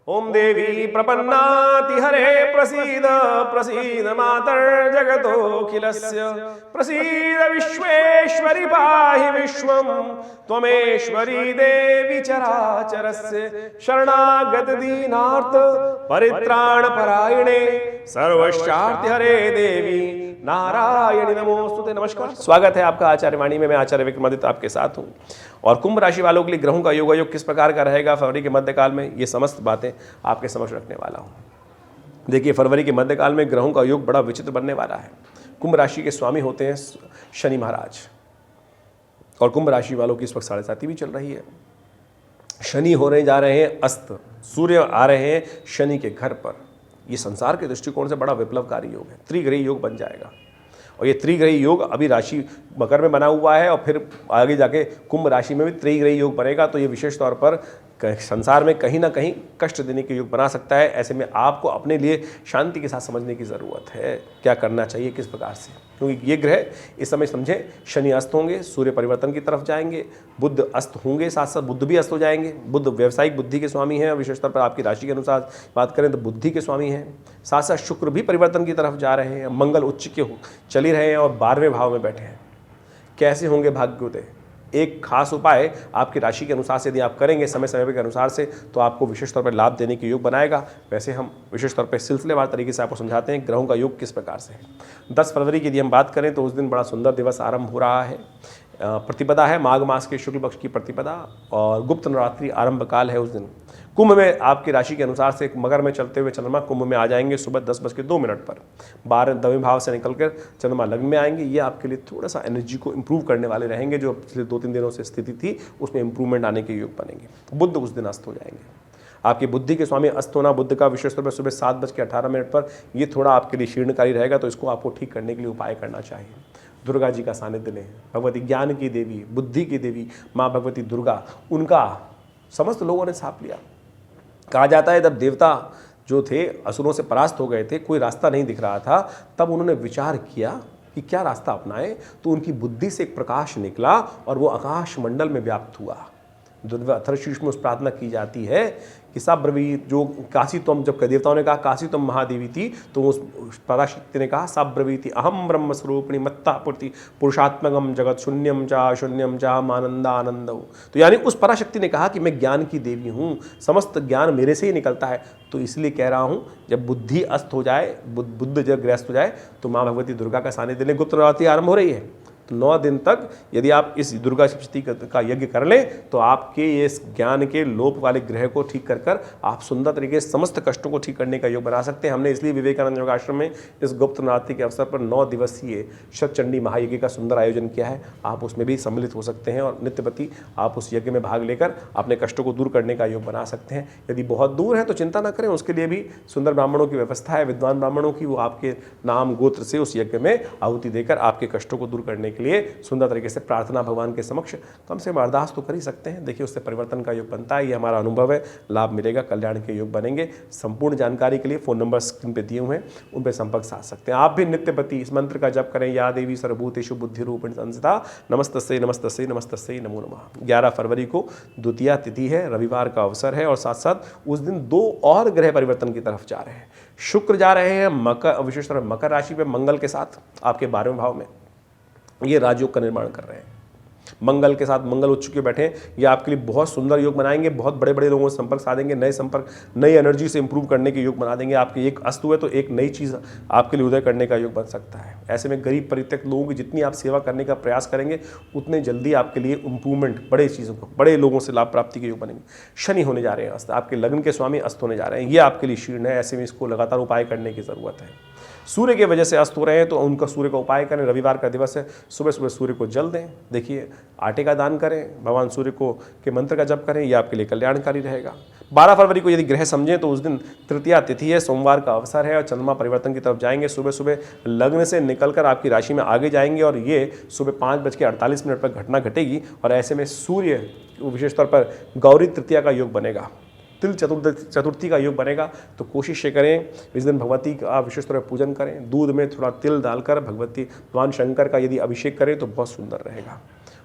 ओम देवी प्रपन्नाति हरे प्रसीद प्रसीद मातर्जगतोऽखिलस्य प्रसीद विश्वेश्वरि पाहि विश्वं त्वमेश्वरी देवी चराचरस्य शरणागत दीनार्थ परित्राण परायणे सर्वशार्थ हरे देवी नारायणी नमोस्तुते। नमस्कार, स्वागत है आपका आचार्य वाणी में। मैं आचार्य विक्रमादित्य आपके साथ हूँ। और कुंभ राशि वालों के लिए ग्रहों का योग किस प्रकार का रहेगा फरवरी के मध्यकाल में, ये समस्त बातें आपके समक्ष रखने वाला हूँ। देखिए, फरवरी के मध्यकाल में ग्रहों का योग बड़ा विचित्र बनने वाला है। कुंभ राशि के स्वामी होते हैं शनि महाराज, और कुंभ राशि वालों की इस वक्त 7.5 भी चल रही है। शनि होने जा रहे हैं अस्त, सूर्य आ रहे हैं शनि के घर पर। ये संसार के दृष्टिकोण से बड़ा विप्लवकारी योग है, त्रिग्रही योग बन जाएगा। और ये त्रिग्रही योग अभी राशि मकर में बना हुआ है, और फिर आगे जाके कुंभ राशि में भी त्रिग्रही योग बनेगा। तो ये विशेष तौर पर संसार में कहीं ना कहीं कष्ट देने के योग बना सकता है। ऐसे में आपको अपने लिए शांति के साथ समझने की ज़रूरत है, क्या करना चाहिए किस प्रकार से, क्योंकि ये ग्रह इस समय समझें, शनि अस्त होंगे, सूर्य परिवर्तन की तरफ जाएंगे, बुध अस्त होंगे, साथ साथ बुध भी अस्त हो जाएंगे। बुध व्यावसायिक बुद्धि के स्वामी हैं, विशेष तौर पर आपकी राशि के अनुसार बात करें तो बुद्धि के स्वामी हैं। साथ साथ शुक्र भी परिवर्तन की तरफ जा रहे हैं, मंगल उच्च के चल ही रहे हैं और 12वें भाव में बैठे हैं। कैसे होंगे भाग्योदय? एक खास उपाय आपकी राशि के अनुसार से यदि आप करेंगे समय समय के अनुसार से, तो आपको विशेष तौर पर लाभ देने के योग बनाएगा। वैसे हम विशेष तौर पर सिलसिलेवार तरीके से आपको समझाते हैं ग्रहों का योग किस प्रकार से है। 10 फरवरी की यदि हम बात करें तो उस दिन बड़ा सुंदर दिवस आरंभ हो रहा है। प्रतिपदा है, माघ मास के शुक्ल पक्ष की प्रतिपदा, और गुप्त नवरात्रि आरंभ काल है उस दिन। कुंभ में आपकी राशि के अनुसार से मकर में चलते हुए चंद्रमा कुंभ में आ जाएंगे सुबह 10:02 पर। 12वें भाव से निकलकर चंद्रमा लग्न में आएंगे। ये आपके लिए थोड़ा सा एनर्जी को इंप्रूव करने वाले रहेंगे। जो पिछले 2-3 दिनों से स्थिति थी उसमें इंप्रूवमेंट आने के योग बनेंगे। बुध उस दिन अस्त हो जाएंगे। आपकी बुद्धि के स्वामी अस्त होना बुध का विशेष तौर पर सुबह 7:18 पर, ये थोड़ा आपके लिए शीर्णकारी रहेगा। तो इसको आपको ठीक करने के लिए उपाय करना चाहिए। दुर्गा जी का सानिध्य लें, भगवती ज्ञान की देवी, बुद्धि की देवी माँ भगवती दुर्गा, उनका समस्त लोगों ने साथ लिया। कहा जाता है जब देवता जो थे असुरों से परास्त हो गए थे, कोई रास्ता नहीं दिख रहा था, तब उन्होंने विचार किया कि क्या रास्ता अपनाएं। तो उनकी बुद्धि से एक प्रकाश निकला और वो आकाश मंडल में व्याप्त हुआ। अथर्वशीर्ष में उस प्रार्थना की जाती है कि साब्रवीत, जो काशी तुम, जब देवताओं ने कहा काशी तुम महादेवी थी, तो उस पराशक्ति ने कहा साब्रवीति अहम ब्रह्म स्वरूपिणी मत्ता पूर्ति पुरुषात्मकम जगत शून्यम चा आनंद आनंद। तो यानी उस पराशक्ति ने कहा कि मैं ज्ञान की देवी हूँ, समस्त ज्ञान मेरे से ही निकलता है। तो इसलिए कह रहा हूँ, जब बुद्धि अस्त हो जाए, बुद्ध जब ग्रस्त हो जाए, तो माँ भगवती दुर्गा का सानिध्य लें। गुप्त नवरात्रि आरंभ हो रही है, तो 9 दिन तक यदि आप इस दुर्गा सप्तशती का यज्ञ कर लें, तो आपके ये ज्ञान के लोप वाले ग्रह को ठीक कर आप सुंदर तरीके से समस्त कष्टों को ठीक करने का योग बना सकते हैं। हमने इसलिए विवेकानंद योग आश्रम में इस गुप्त नवरात्रि के अवसर पर 9 दिवसीय शतचंडी महायज्ञ का सुंदर आयोजन किया है। आप उसमें भी सम्मिलित हो सकते हैं और नित्यपति आप उस यज्ञ में भाग लेकर अपने कष्टों को दूर करने का योग बना सकते हैं। यदि बहुत दूर है तो चिंता न करें, उसके लिए भी सुंदर ब्राह्मणों की व्यवस्था है, विद्वान ब्राह्मणों की। वो आपके नाम गोत्र से उस यज्ञ में आहुति देकर आपके कष्टों को दूर करने के लिए सुंदर तरीके से प्रार्थना भगवान के समक्ष कम से कम अरदास तो कर ही सकते हैं। देखिए, उससे परिवर्तन का योग बनता है। ये हमारा अनुभव है, लाभ मिलेगा, कल्याण के योग बनेंगे। संपूर्ण जानकारी के लिए फ़ोन नंबर स्क्रीन पे दिए हुए हैं, उन पर संपर्क साध सकते हैं। आप भी नित्यपति इस मंत्र का जप करें, या देवी सर्वभूतेषु बुद्धि रूपिणी संस्था नमस्तस्यै नमस्तस्यै नमस्तस्यै नमो नमः। 11 फरवरी को द्वितीया तिथि है, रविवार का अवसर है, और साथ साथ उस दिन 2 और ग्रह परिवर्तन की तरफ जा रहे हैं। शुक्र जा रहे हैं मकर, विशेषतः मकर राशि में मंगल के साथ आपके 12वें भाव में, ये राजयोग का निर्माण कर रहे हैं। मंगल के साथ मंगल उच्च के बैठे हैं, ये आपके लिए बहुत सुंदर योग बनाएंगे। बहुत बड़े बड़े लोगों से संपर्क साधेंगे, नए संपर्क, नई एनर्जी से इंप्रूव करने के योग बना देंगे। आपके एक अस्त हुए तो एक नई चीज़ आपके लिए उदय करने का योग बन सकता है। ऐसे में गरीब परित्यक्त लोगों की जितनी आप सेवा करने का प्रयास करेंगे, उतने जल्दी आपके लिए इंप्रूवमेंट, बड़े चीज़ों को, बड़े लोगों से लाभ प्राप्ति के योग बनेंगे। शनि होने जा रहे हैं अस्त, आपके लग्न के स्वामी अस्त होने जा रहे हैं, ये आपके लिए शीर्ण है। ऐसे में इसको लगातार उपाय करने की ज़रूरत है। सूर्य के वजह से अस्त हो रहे हैं, तो उनका सूर्य का उपाय करें। रविवार का दिवस है, सुबह सुबह सूर्य को जल दें। देखिए, आटे का दान करें, भगवान सूर्य को के मंत्र का जप करें, यह आपके लिए कल्याणकारी रहेगा। 12 फरवरी को यदि ग्रह समझें तो उस दिन तृतीया तिथि है, सोमवार का अवसर है, और चंद्रमा परिवर्तन की तरफ जाएंगे। सुबह सुबह लग्न से निकलकर आपकी राशि में आगे जाएंगे, और ये सुबह 5:48 पर घटना घटेगी। और ऐसे में सूर्य विशेष तौर पर गौरी तृतीया का योग बनेगा, तिल चतुर्थी का योग बनेगा। तो कोशिश ये करें इस दिन भगवती का विशेष तौर पर पूजन करें। दूध में थोड़ा तिल डालकर भगवती भगवान शंकर का यदि अभिषेक करें तो बहुत सुंदर रहेगा।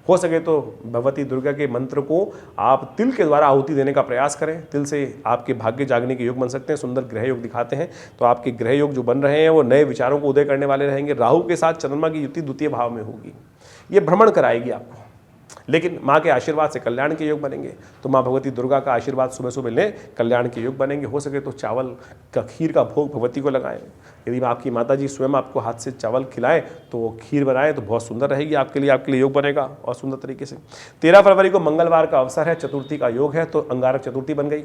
हो सके तो भगवती दुर्गा के मंत्र को आप तिल के द्वारा आहुति देने का प्रयास करें। तिल से आपके भाग्य जागने के योग बन सकते हैं, सुंदर ग्रह योग दिखाते हैं। तो आपके ग्रह योग जो बन रहे हैं वो नए विचारों को उदय करने वाले रहेंगे। राहु के साथ चंद्रमा की युति द्वितीय भाव में होगी, ये भ्रमण कराएगी आपको, लेकिन माँ के आशीर्वाद से कल्याण के योग बनेंगे। तो माँ भगवती दुर्गा का आशीर्वाद सुबह सुबह लें, कल्याण के योग बनेंगे। हो सके तो चावल का खीर का भोग भगवती को लगाएं। यदि आपकी माता जी स्वयं आपको हाथ से चावल खिलाएं तो वो खीर बनाएं तो बहुत सुंदर रहेगी आपके लिए योग बनेगा और सुंदर तरीके से। 13 फरवरी को मंगलवार का अवसर है, चतुर्थी का योग है, तो अंगारक चतुर्थी बन गई।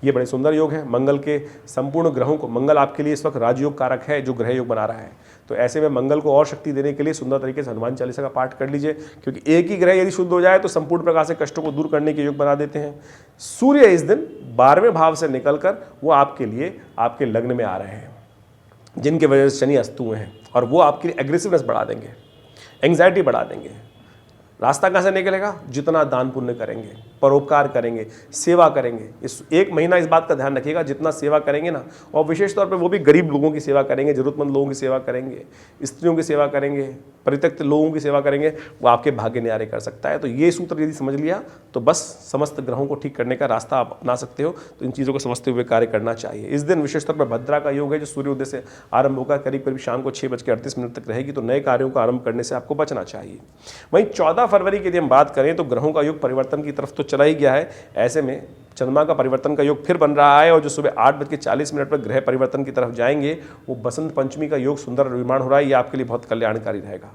ये बड़े सुंदर योग है। मंगल के संपूर्ण ग्रहों को, मंगल आपके लिए इस वक्त राजयोग कारक है जो ग्रह योग बना रहा है। तो ऐसे में मंगल को और शक्ति देने के लिए सुंदर तरीके से हनुमान चालीसा का पाठ कर लीजिए, क्योंकि एक ही ग्रह यदि शुद्ध हो जाए तो संपूर्ण प्रकार से कष्टों को दूर करने के योग बना देते हैं। सूर्य इस दिन 12वें भाव से निकलकर वो आपके लिए आपके लग्न में आ रहे हैं, जिनके वजह से शनि अस्त हुए हैं, और वो आपकी एग्रेसिवनेस बढ़ा देंगे, एंग्जाइटी बढ़ा देंगे। रास्ता कहाँ से निकलेगा? जितना दान पुण्य करेंगे, परोपकार करेंगे, सेवा करेंगे। इस एक महीना इस बात का ध्यान रखिएगा, जितना सेवा करेंगे ना, और विशेष तौर पे वो भी गरीब लोगों की सेवा करेंगे, जरूरतमंद लोगों की सेवा करेंगे, स्त्रियों की सेवा करेंगे, परित्यक्त लोगों की सेवा करेंगे, वो आपके भाग्य न्यारे कर सकता है। तो ये सूत्र यदि समझ लिया तो बस समस्त ग्रहों को ठीक करने का रास्ता आप अपना सकते हो। तो इन चीज़ों को समझते हुए कार्य करना चाहिए। इस दिन विशेष तौर पर भद्रा का योग है, जो सूर्योदय से आरंभ होकर करीब करीब शाम को 6:38 तक रहेगी। तो नए कार्यों का आरंभ करने से आपको बचना चाहिए। वहीं 14 फरवरी की यदि हम बात करें तो ग्रहों का योग परिवर्तन की तरफ तो चला ही गया है। ऐसे में चंद्रमा का परिवर्तन का योग फिर बन रहा है, और जो सुबह 8:40 पर ग्रह परिवर्तन की तरफ जाएंगे वो बसंत पंचमी का योग सुंदर निर्माण हो रहा है। ये आपके लिए बहुत कल्याणकारी रहेगा।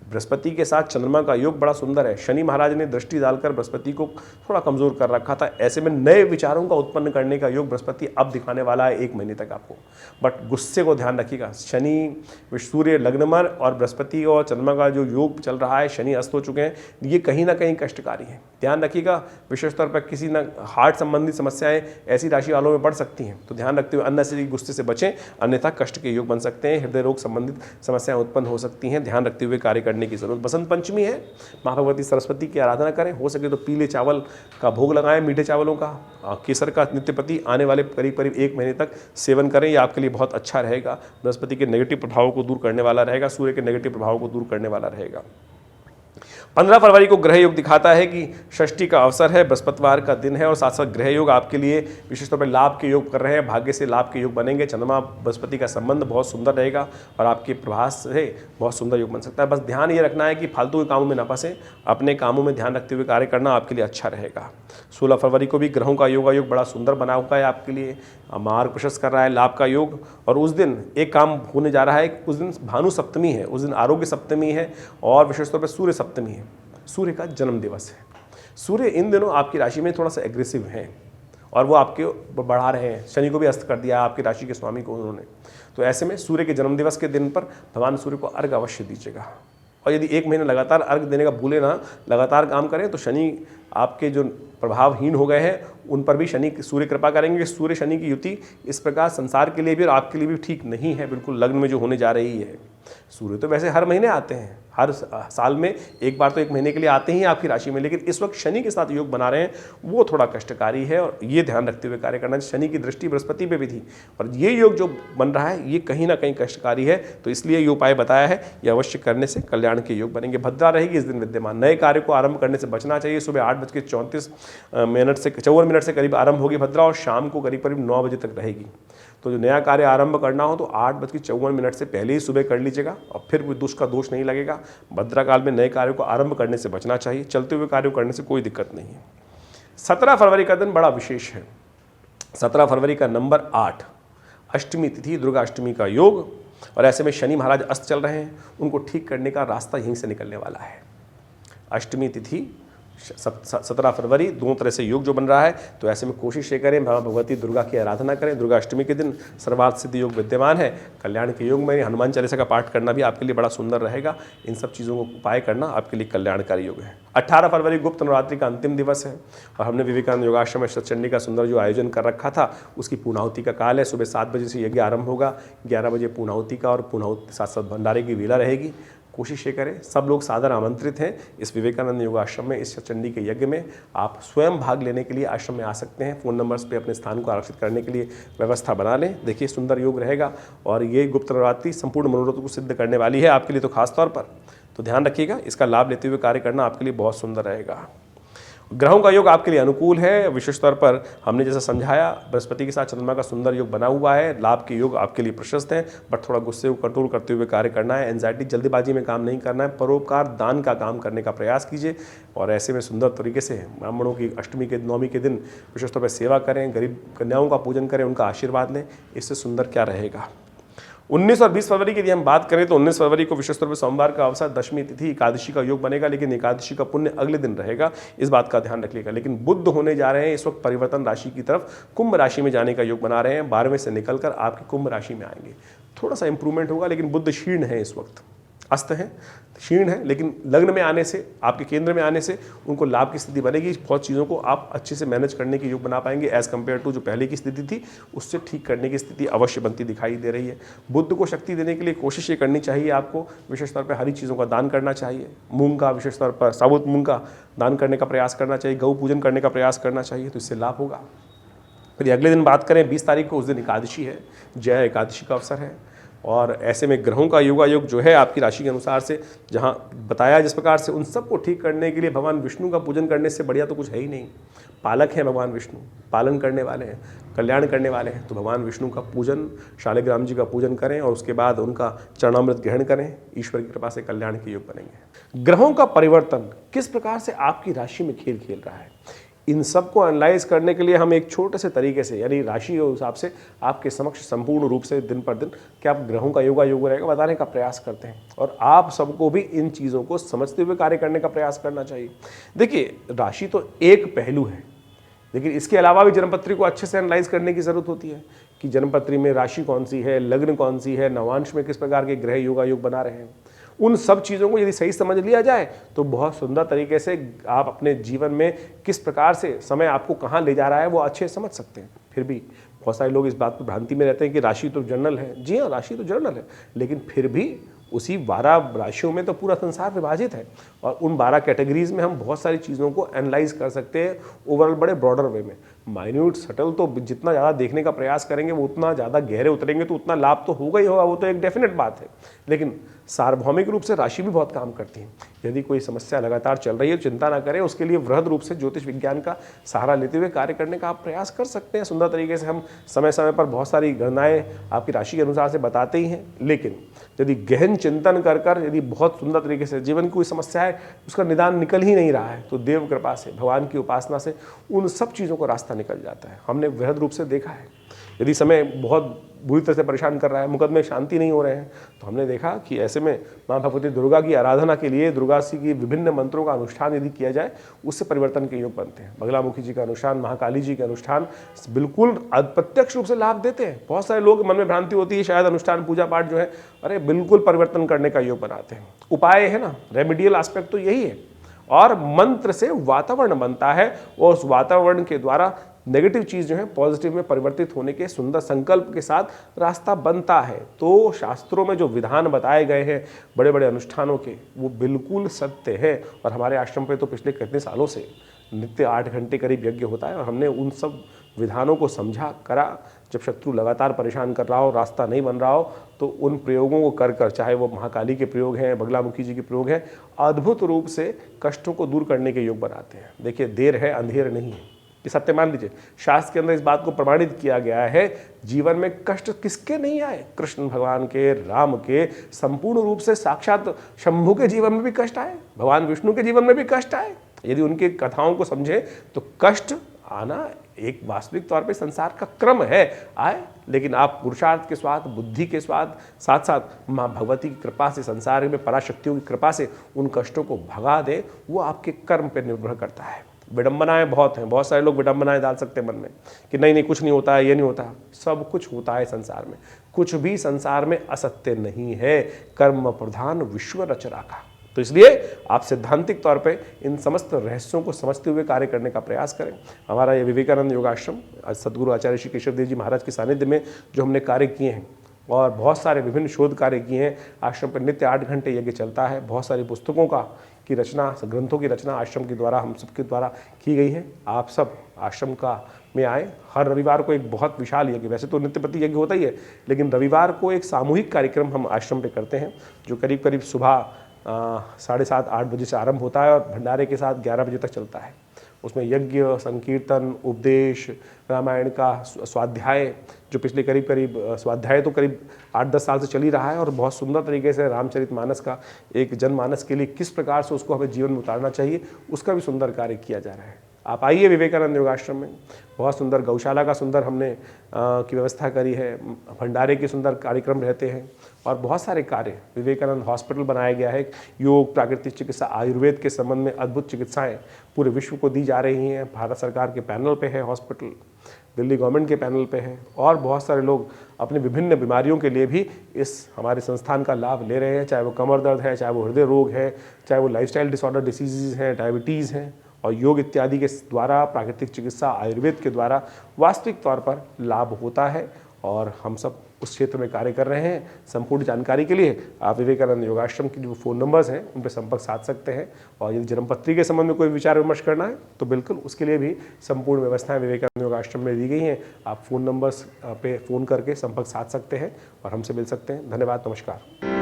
बृहस्पति के साथ चंद्रमा का योग बड़ा सुंदर है। शनि महाराज ने दृष्टि डालकर बृहस्पति को थोड़ा कमजोर कर रखा था। ऐसे में नए विचारों का उत्पन्न करने का योग बृहस्पति अब दिखाने वाला है 1 महीने तक आपको। बट गुस्से को ध्यान रखिएगा। शनि, सूर्य लग्नमर और बृहस्पति और चंद्रमा का जो योग चल रहा है, शनि अस्त हो चुके हैं, ये कहीं ना कहीं कष्टकारी है। ध्यान रखिएगा, विशेष तौर पर किसी न हार्ट संबंधित समस्याएं ऐसी राशि वालों में बढ़ सकती हैं। तो ध्यान रखते हुए अननेसेसरी गुस्से से बचें, अन्यथा कष्ट के योग बन सकते हैं। हृदय रोग संबंधित समस्याएं उत्पन्न हो सकती हैं। ध्यान रखते हुए कार्य करने की जरूरत। बसंत पंचमी है, माँ भगवती सरस्वती की आराधना करें। हो सके तो पीले चावल का भोग लगाएं, मीठे चावलों का। केसर का नित्यपति आने वाले करीब करीब 1 महीने तक सेवन करें। ये आपके लिए बहुत अच्छा रहेगा। बृहस्पति के नेगेटिव प्रभावों को दूर करने वाला रहेगा, सूर्य के नेगेटिव प्रभावों को दूर करने वाला रहेगा। 15 फरवरी को ग्रह योग दिखाता है कि षष्ठी का अवसर है, बृहस्पतिवार का दिन है, और साथ साथ ग्रह योग आपके लिए विशेष तौर पर लाभ के योग कर रहे हैं। भाग्य से लाभ के योग बनेंगे। चंद्रमा बृहस्पति का संबंध बहुत सुंदर रहेगा और आपके प्रभास से बहुत सुंदर योग बन सकता है। बस ध्यान ये रखना है कि फालतू के कामों में न फंसे, अपने कामों में ध्यान रखते हुए कार्य करना आपके लिए अच्छा रहेगा। 16 फरवरी को भी ग्रहों का योग बड़ा सुंदर बना हुआ है आपके लिए, मार्ग प्रशस्त कर रहा है, लाभ का योग। और उस दिन एक काम होने जा रहा है, उस दिन भानु सप्तमी है, उस दिन आरोग्य सप्तमी है, और विशेष तौर पर सूर्य सप्तमी है। सूर्य का जन्म दिवस है। सूर्य इन दिनों आपकी राशि में थोड़ा सा एग्रेसिव हैं और वो आपके बढ़ा रहे हैं। शनि को भी अस्त कर दिया है आपकी राशि के स्वामी को उन्होंने। तो ऐसे में सूर्य के जन्म दिवस के दिन पर भगवान सूर्य को अर्घ अवश्य दीजिएगा। और यदि 1 महीना लगातार अर्घ देने का भूले ना, लगातार काम करें, तो शनि आपके जो प्रभावहीन हो गए हैं उन पर भी शनि सूर्य कृपा करेंगे। सूर्य शनि की युति इस प्रकार संसार के लिए भी और आपके लिए भी ठीक नहीं है बिल्कुल, लग्न में जो होने जा रही है। सूर्य तो वैसे हर महीने आते हैं, हर साल में एक बार तो 1 महीने के लिए आते ही आपकी राशि में, लेकिन इस वक्त शनि के साथ योग बना रहे हैं, वो थोड़ा कष्टकारी है। और ये ध्यान रखते हुए कार्य करना। शनि की दृष्टि बृहस्पति पे भी थी, और ये योग जो बन रहा है ये कहीं ना कहीं कष्टकारी है। तो इसलिए ये उपाय बताया है, ये अवश्य करने से कल्याण के योग बनेंगे। भद्रा रहेगी इस दिन विद्यमान। नए कार्य को आरंभ करने से बचना चाहिए। सुबह 8:54 से करीब आरंभ होगी भद्रा, और शाम को करीब करीब 9 बजे तक रहेगी। तो जो नया कार्य आरंभ करना हो तो 8:54 से पहले ही सुबह कर लीजिएगा, और फिर कोई दुष्ट का दोष नहीं लगेगा। भद्रा काल में नए कार्यों को आरंभ करने से बचना चाहिए। चलते हुए कार्य करने से कोई दिक्कत नहीं है। 17 फरवरी का दिन बड़ा विशेष है। 17 फरवरी का नंबर 8, अष्टमी तिथि, दुर्गा अष्टमी का योग, और ऐसे में शनि महाराज अस्त चल रहे हैं। उनको ठीक करने का रास्ता यहीं से निकलने वाला है। अष्टमी तिथि 17 फरवरी, दोनों तरह से योग जो बन रहा है। तो ऐसे में कोशिश ये करें, भगवती दुर्गा की आराधना करें। दुर्गा अष्टमी के दिन सर्वार्थ सिद्धि योग विद्यमान है। कल्याण के योग में हनुमान चालीसा का पाठ करना भी आपके लिए बड़ा सुंदर रहेगा। इन सब चीज़ों को उपाय करना आपके लिए कल्याणकारी योग है। 18 फरवरी गुप्त नवरात्रि का अंतिम दिवस है, और हमने विवेकानंद योगाश्रम में सतचंडी का सुंदर जो आयोजन कर रखा था, उसकी पूर्णाहुति का काल है। सुबह 7 बजे से यज्ञ आरंभ होगा, 11 बजे पूर्णाहुति का, और पूर्णाहुति साथ साथ भंडारे की वेला रहेगी। कोशिश ये करें, सब लोग सादर आमंत्रित हैं इस विवेकानंद योगाश्रम में, इस चंडी के यज्ञ में। आप स्वयं भाग लेने के लिए आश्रम में आ सकते हैं। फ़ोन नंबर्स पे अपने स्थान को आरक्षित करने के लिए व्यवस्था बना लें। देखिए सुंदर योग रहेगा, और ये गुप्त नवरात्रि संपूर्ण मनोरथ को सिद्ध करने वाली है आपके लिए। तो खास तौर पर तो ध्यान रखिएगा, इसका लाभ लेते हुए कार्य करना आपके लिए बहुत सुंदर रहेगा। ग्रहों का योग आपके लिए अनुकूल है। विशेष तौर पर हमने जैसा समझाया, बृहस्पति के साथ चंद्रमा का सुंदर योग बना हुआ है। लाभ के योग आपके लिए प्रशस्त हैं, बट थोड़ा गुस्से को कंट्रोल करते हुए कार्य करना है। एंजाइटी, जल्दीबाजी में काम नहीं करना है। परोपकार, दान का काम करने का प्रयास कीजिए और ऐसे में सुंदर तरीके से ब्राह्मणों की अष्टमी के, नवमी के दिन विशेष तौर पर सेवा करें, गरीब कन्याओं का पूजन करें, उनका आशीर्वाद लें। इससे सुंदर क्या रहेगा। 19 और 20 फरवरी की यदि हम बात करें तो 19 फरवरी को विशेष तौर पर सोमवार का अवसर, दशमी तिथि, एकादशी का योग बनेगा, लेकिन एकादशी का पुण्य अगले दिन रहेगा, इस बात का ध्यान रखिएगा। लेकिन बुध होने जा रहे हैं इस वक्त परिवर्तन राशि की तरफ, कुंभ राशि में जाने का योग बना रहे हैं। 12वें से निकलकर आपकी कुंभ राशि में आएंगे। थोड़ा सा इंप्रूवमेंट होगा, लेकिन बुध क्षीण है, इस वक्त अस्त है, क्षीण है, लेकिन लग्न में आने से, आपके केंद्र में आने से उनको लाभ की स्थिति बनेगी। बहुत चीज़ों को आप अच्छे से मैनेज करने के योग बना पाएंगे। एज कंपेयर टू जो पहले की स्थिति थी, उससे ठीक करने की स्थिति अवश्य बनती दिखाई दे रही है। बुद्ध को शक्ति देने के लिए कोशिश ये करनी चाहिए आपको, विशेष तौर पर हरी चीज़ों का दान करना चाहिए। मूंग का, विशेष तौर पर साबुत मूंग का दान करने का प्रयास करना चाहिए। गौ पूजन करने का प्रयास करना चाहिए, तो इससे लाभ होगा। फिर अगले दिन बात करें 20 तारीख को, उस दिन एकादशी है, जय एकादशी का अवसर है। और ऐसे में ग्रहों का योगायोग जो है आपकी राशि के अनुसार से, जहाँ बताया जिस प्रकार से, उन सबको ठीक करने के लिए भगवान विष्णु का पूजन करने से बढ़िया तो कुछ है ही नहीं। पालक हैं भगवान विष्णु, पालन करने वाले हैं, कल्याण करने वाले हैं। तो भगवान विष्णु का पूजन, शालिग्राम जी का पूजन करें और उसके बाद उनका चरणामृत ग्रहण करें। ईश्वर की कृपा से कल्याण के योग बनेंगे। ग्रहों का परिवर्तन किस प्रकार से आपकी राशि में खेल खेल रहा है, इन सबको एनालाइज करने के लिए हम एक छोटे से तरीके से, यानी राशि के हिसाब से आपके समक्ष संपूर्ण रूप से दिन पर दिन क्या आप ग्रहों का योग रहेगा बताने का प्रयास करते हैं। और आप सबको भी इन चीज़ों को समझते हुए कार्य करने का प्रयास करना चाहिए। देखिए, राशि तो एक पहलू है, लेकिन इसके अलावा भी जन्मपत्री को अच्छे से एनालाइज करने की ज़रूरत होती है कि जन्मपत्री में राशि कौन सी है, लग्न कौन सी है, नवांश में किस प्रकार के ग्रह योग बना रहे हैं। उन सब चीज़ों को यदि सही समझ लिया जाए तो बहुत सुंदर तरीके से आप अपने जीवन में किस प्रकार से समय आपको कहाँ ले जा रहा है वो अच्छे समझ सकते हैं। फिर भी बहुत सारे लोग इस बात पर भ्रांति में रहते हैं कि राशि तो जनरल है। जी हाँ, राशि तो जनरल है, लेकिन फिर भी उसी 12 राशियों में तो पूरा संसार विभाजित है और उन 12 कैटेगरीज में हम बहुत सारी चीज़ों को एनालाइज कर सकते हैं ओवरऑल बड़े ब्रॉडर वे में। माइन्यूट सटल तो जितना ज़्यादा देखने का प्रयास करेंगे वो उतना ज़्यादा गहरे उतरेंगे तो उतना लाभ तो होगा ही होगा, वो तो एक डेफिनेट बात है। लेकिन सार्वभौमिक रूप से राशि भी बहुत काम करती है। यदि कोई समस्या लगातार चल रही है तो चिंता ना करें, उसके लिए वृहद रूप से ज्योतिष विज्ञान का सहारा लेते हुए कार्य करने का आप प्रयास कर सकते हैं। सुंदर तरीके से हम समय समय पर बहुत सारी गणनाएं आपकी राशि के अनुसार से बताते ही हैं, लेकिन यदि गहन चिंतन कर कर यदि बहुत सुंदर तरीके से जीवन की कोई समस्या है उसका निदान निकल ही नहीं रहा है तो देव कृपा से, भगवान की उपासना से उन सब चीज़ों को रास्ता निकल जाता है। हमने वृहद रूप से देखा है। यदि समय बहुत बुरी तरह से परेशान कर रहा है, मुकदमे शांति नहीं हो रहे हैं, तो हमने देखा कि ऐसे में माँ भगवती दुर्गा की आराधना के लिए दुर्गा जी की विभिन्न मंत्रों का अनुष्ठान यदि किया जाए उससे परिवर्तन के योग बनते हैं। बगलामुखी जी का अनुष्ठान, महाकाली जी के अनुष्ठान बिल्कुल अप्रत्यक्ष रूप से लाभ देते हैं। बहुत सारे लोग मन में भ्रांति होती है शायद अनुष्ठान पूजा पाठ जो है अरे बिल्कुल परिवर्तन करने का योग बनाते हैं। उपाय है ना, रेमेडियल एस्पेक्ट तो यही है। और मंत्र से वातावरण बनता है और उस वातावरण के द्वारा नेगेटिव चीज़ जो है पॉजिटिव में परिवर्तित होने के सुंदर संकल्प के साथ रास्ता बनता है। तो शास्त्रों में जो विधान बताए गए हैं बड़े बड़े अनुष्ठानों के, वो बिल्कुल सत्य है। और हमारे आश्रम पे तो पिछले कितने सालों से नित्य 8 घंटे करीब यज्ञ होता है और हमने उन सब विधानों को समझा करा। जब शत्रु लगातार परेशान कर रहा हो, रास्ता नहीं बन रहा हो, तो उन प्रयोगों को कर कर, चाहे वो महाकाली के प्रयोग हैं, बगलामुखी जी के प्रयोग हैं, अद्भुत रूप से कष्टों को दूर करने के योग बनाते हैं। देखिए, देर है अंधेर नहीं है, ये सत्य मान लीजिए। शास्त्र के अंदर इस बात को प्रमाणित किया गया है। जीवन में कष्ट किसके नहीं आए, कृष्ण भगवान के, राम के, संपूर्ण रूप से साक्षात शंभु के जीवन में भी कष्ट आए, भगवान विष्णु के जीवन में भी कष्ट आए। यदि उनकी कथाओं को समझे तो कष्ट आना एक वास्तविक तौर पे संसार का क्रम है, आए। लेकिन आप पुरुषार्थ के साथ, बुद्धि के साथ साथ माँ भगवती की कृपा से, संसार में पराशक्तियों की कृपा से उन कष्टों को भगा दे, वो आपके कर्म पर निर्भर करता है। विडंबनाएं बहुत हैं, बहुत सारे लोग विडंबनाएं डाल सकते हैं मन में कि नहीं नहीं कुछ नहीं होता है, ये नहीं होता। सब कुछ होता है संसार में, कुछ भी संसार में असत्य नहीं है। कर्म प्रधान विश्व रच राखा। तो इसलिए आप सैद्धांतिक तौर पे इन समस्त रहस्यों को समझते हुए कार्य करने का प्रयास करें। हमारा ये विवेकानंद योगाश्रम सदगुरु आचार्य श्री केशव देव जी महाराज के सानिध्य में जो हमने कार्य किए हैं और बहुत सारे विभिन्न शोध कार्य किए हैं। आश्रम पर नित्य 8 घंटे यज्ञ चलता है। बहुत सारी पुस्तकों की रचना, ग्रंथों की रचना आश्रम के द्वारा, हम सबके द्वारा की गई है। आप सब आश्रम में आए। हर रविवार को एक बहुत विशाल यज्ञ, वैसे तो नित्य प्रति यज्ञ होता ही है, लेकिन रविवार को एक सामूहिक कार्यक्रम हम आश्रम पे करते हैं जो करीब करीब सुबह 7:30-8 बजे से आरंभ होता है और भंडारे के साथ 11 बजे तक चलता है। उसमें यज्ञ, संकीर्तन, उपदेश, रामायण का स्वाध्याय, जो पिछले करीब स्वाध्याय तो करीब 8-10 साल से चल ही रहा है और बहुत सुंदर तरीके से रामचरितमानस का एक जनमानस के लिए किस प्रकार से उसको हमें जीवन में उतारना चाहिए, उसका भी सुंदर कार्य किया जा रहा है। आप आइए विवेकानंद योगाश्रम में, बहुत सुंदर गौशाला का सुंदर हमने की व्यवस्था करी है, भंडारे के सुंदर कार्यक्रम रहते हैं और बहुत सारे कार्य। विवेकानंद हॉस्पिटल बनाया गया है, योग, प्राकृतिक चिकित्सा, आयुर्वेद के संबंध में अद्भुत चिकित्साएं पूरे विश्व को दी जा रही हैं। भारत सरकार के पैनल पे है हॉस्पिटल, दिल्ली गवर्नमेंट के पैनल पे है और बहुत सारे लोग अपनी विभिन्न बीमारियों के लिए भी इस हमारे संस्थान का लाभ ले रहे हैं, चाहे वो कमर दर्द है, चाहे वो हृदय रोग है, चाहे वो लाइफस्टाइल डिसऑर्डर डिसीज़ हैं, डायबिटीज़ हैं, और योग इत्यादि के द्वारा, प्राकृतिक चिकित्सा, आयुर्वेद के द्वारा वास्तविक तौर पर लाभ होता है और हम सब उस क्षेत्र में कार्य कर रहे हैं। संपूर्ण जानकारी के लिए आप विवेकानंद योगाश्रम की जो फ़ोन नंबर्स हैं उन पर संपर्क साध सकते हैं और यदि जन्मपत्री के संबंध में कोई विचार विमर्श करना है तो बिल्कुल उसके लिए भी संपूर्ण व्यवस्थाएं विवेकानंद योगाश्रम में दी गई हैं। आप फ़ोन नंबर्स पे फ़ोन करके संपर्क साध सकते हैं और हमसे मिल सकते हैं। धन्यवाद, नमस्कार।